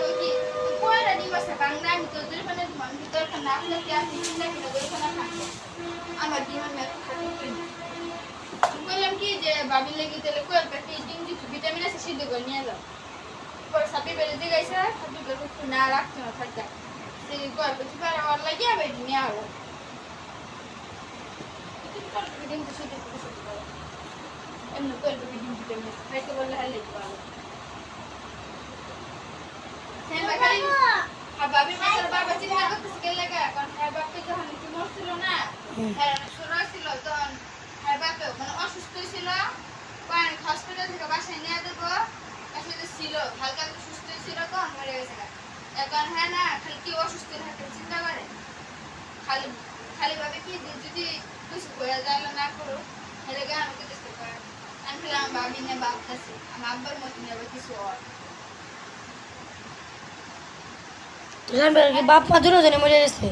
কই কি কয়রা ডিম আছে বাংলা আমি তো দুইখানে মানুষ দরকার না আপনার কি আপনি চিন্তা করে দুইখানে খাবেন আমার ডিম আমি এত খাতে বললাম কি যে বাবির লেগে তাহলে কোয়েল পাখি ডিম কিছু ভিটামিন আছে সিদ্ধ করে নিয়ে যাও পরে সাপি বেড়ে দিয়ে গেছে সাপি বেড়ে না রাখতে না থাকতে সেই কোয়েল পাখি পারে আমার লাগিয়ে আবার নিয়ে আলো ডিম তো সিদ্ধ করে এমনি কোয়েল পাখি ডিম ভিটামিন আছে খাইতে বললে হার লেগে ভালো বাবির মাথার বাবা চিন্তা করতেছে কে লেগে কারণ হ্যাঁ বাপকে যখন একটু মরছিল না হ্যাঁ অনেক শুরু হয়েছিল তখন হ্যাঁ বাপে মানে অসুস্থ ছিল হসপিটাল থেকে বাসায় নিয়ে দেবো বাসায় ছিল হালকা একটু সুস্থ ছিল তখন মরে গেছে এখন হ্যাঁ না খালি কি অসুস্থ থাকে চিন্তা করে খালি খালি ভাবে কি যদি কিছু করে যাইলে না করো তাহলে আমাকে চেষ্টা করে আমি ফেলাম বাবি নিয়ে ভাবতেছি আমার আব্বার মতো নেবে কিছু জানবে কি বাপ মা দুজনে মরে গেছে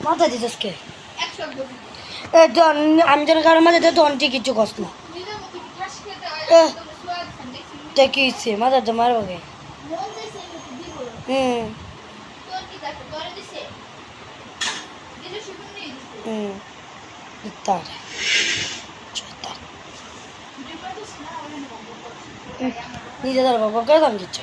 মাথা দিতেছ কে আমি যেন কারোর মাঝে তখন ঠিক কিছু কষ্ট না কি ইচ্ছে মাথা তো মারবো কে তার নিজে ধরবো করে দাম দিচ্ছে